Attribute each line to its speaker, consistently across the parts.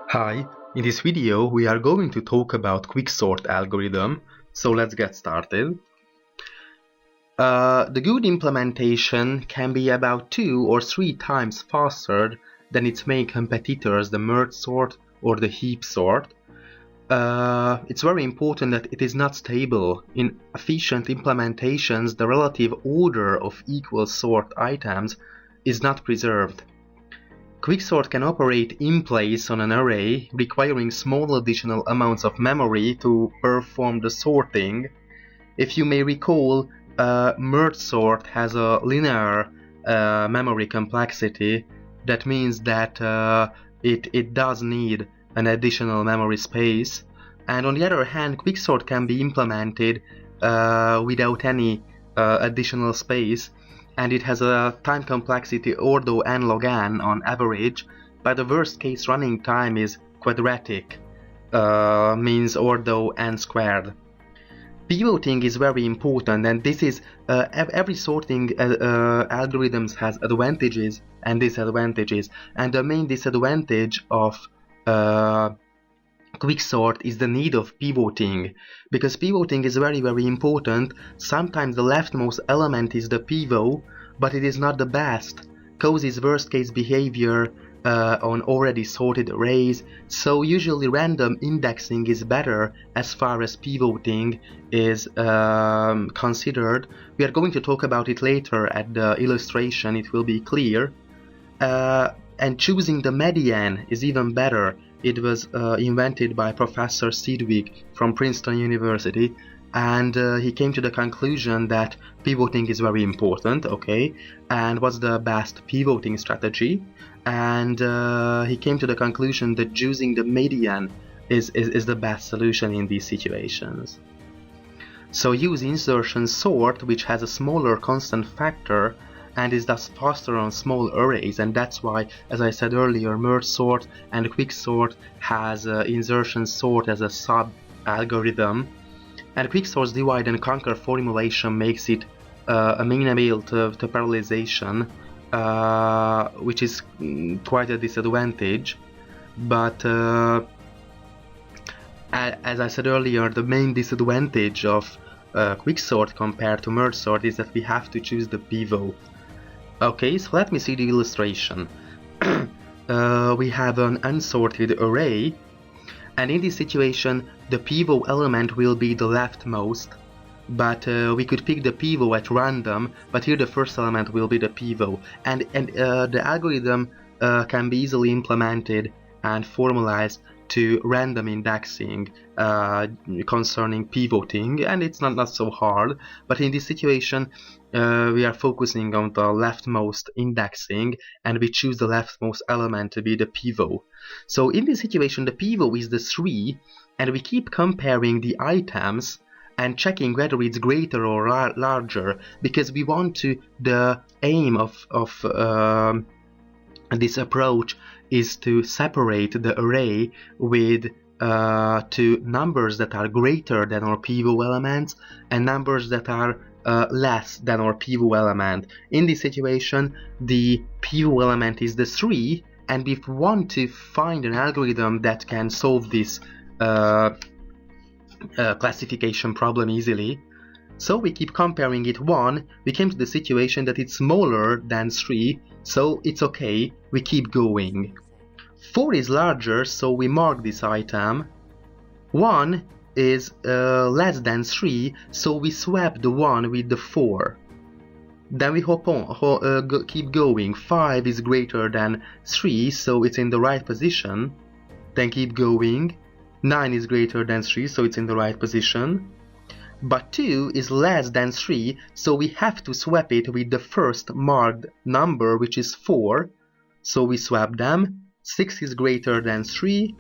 Speaker 1: Hi, in this video we are going to talk about Quicksort algorithm, so let's get started. The good implementation can be about 2 or 3 times faster than its main competitors, the merge sort or the heap sort. It's very important that it is not stable. In efficient implementations, the relative order of equal sort items is not preserved. Quicksort can operate in place on an array, requiring small additional amounts of memory to perform the sorting. If you may recall, merge sort has a linear memory complexity. That means that it does need an additional memory space. And on the other hand, Quicksort can be implemented without any additional space, and it has a time complexity ordo n log n on average, but the worst case running time is quadratic, means ordo n squared. Pivoting is very important, and this is every sorting algorithms has advantages and disadvantages, and the main disadvantage of Quicksort is the need of pivoting, because pivoting is very important. Sometimes the leftmost element is the pivot, but it is not the best, causes worst case behavior on already sorted arrays, so usually random indexing is better as far as pivoting is considered. We are going to talk about it later at the illustration, it will be clear. And choosing the median is even better. It was invented by Professor Sidwig from Princeton University, and he came to the conclusion that pivoting is very important, okay, and what's the best pivoting strategy, and he came to the conclusion that choosing the median is the best solution in these situations. So use insertion sort, which has a smaller constant factor and is thus faster on small arrays, and that's why, as I said earlier, merge sort and Quicksort has insertion sort as a sub-algorithm. And Quicksort's divide and conquer formulation makes it amenable to parallelization, which is quite a disadvantage. But as I said earlier, the main disadvantage of Quicksort compared to merge sort is that we have to choose the pivot. Okay, so let me see the illustration. We have an unsorted array, and in this situation the pivot element will be the leftmost, but we could pick the pivot at random, but here the first element will be the pivot, and the algorithm can be easily implemented and formalized to random indexing concerning pivoting, and it's not so hard. But in this situation we are focusing on the leftmost indexing, and we choose the leftmost element to be the pivot. So in this situation the pivot is the 3, and we keep comparing the items and checking whether it's greater or larger, because we want to, the aim of this approach is to separate the array with to numbers that are greater than our pivot elements and numbers that are less than our pivot element. In this situation the pivot element is the 3, and we want to find an algorithm that can solve this classification problem easily. So we keep comparing it 1, we came to the situation that it's smaller than 3, so it's okay, we keep going. 4 is larger, so we mark this item. 1 is less than 3, so we swap the 1 with the 4. Then we keep going. 5 is greater than 3, so it's in the right position. Then keep going. 9 is greater than 3, so it's in the right position. But 2 is less than 3, so we have to swap it with the first marked number, which is 4. So we swap them. 6 is greater than 3.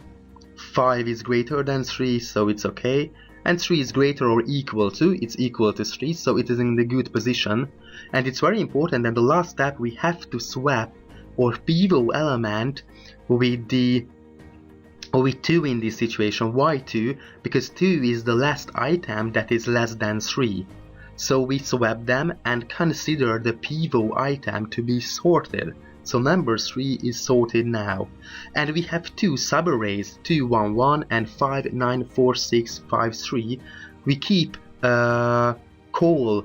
Speaker 1: 5 is greater than 3, so it's okay. And 3 is greater or equal to, it's equal to 3, so it is in the good position. And it's very important that the last step we have to swap our pivot element with 2 in this situation. Why 2? Because 2 is the last item that is less than 3. So we swap them and consider the pivot item to be sorted. So number 3 is sorted now. And we have two subarrays, 2, 1, 1 and 5, 9, 4, 6, 5, 3. We keep call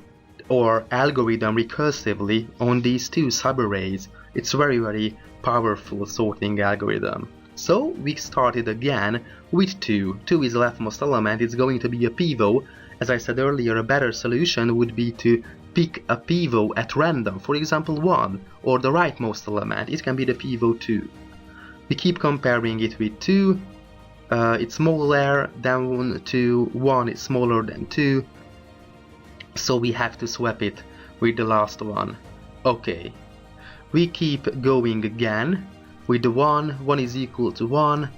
Speaker 1: or algorithm recursively on these two subarrays. It's very powerful sorting algorithm. So we started again with 2. 2 is the leftmost element, it's going to be a pivot. As I said earlier, a better solution would be to pick a pivot at random, for example 1, or the rightmost element, it can be the pivot 2. We keep comparing it with 2, it's smaller than 2, 1 is smaller than 2, so we have to swap it with the last one. Okay, we keep going again with the 1, 1 is equal to 1,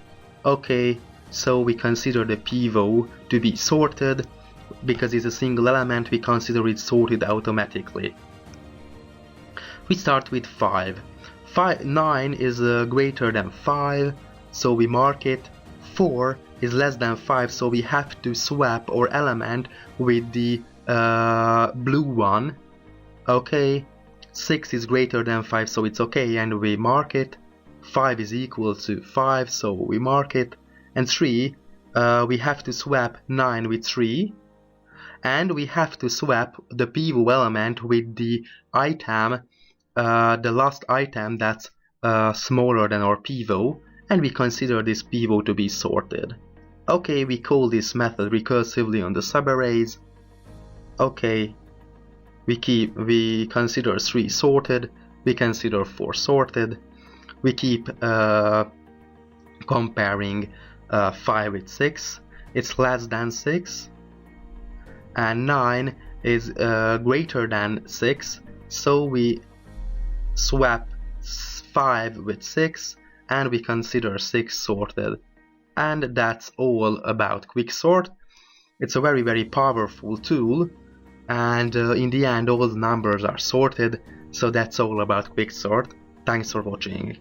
Speaker 1: okay, so we consider the pivot to be sorted. Because it's a single element, we consider it sorted automatically. We start with 5. 9 is greater than 5, so we mark it. 4 is less than 5, so we have to swap our element with the blue one. Okay, 6 is greater than 5, so it's okay, and we mark it. 5 is equal to 5, so we mark it. And 3, we have to swap 9 with 3. And we have to swap the pivot element with the item, the last item that's smaller than our pivot, and we consider this pivot to be sorted. Okay, we call this method recursively on the subarrays. Okay, we consider 3 sorted, we consider 4 sorted, we keep comparing 5 with 6, it's less than 6. And 9 is greater than 6, so we swap 5 with 6 and we consider 6 sorted. And that's all about Quicksort. It's a very powerful tool, and in the end all the numbers are sorted, so that's all about Quicksort. Thanks for watching.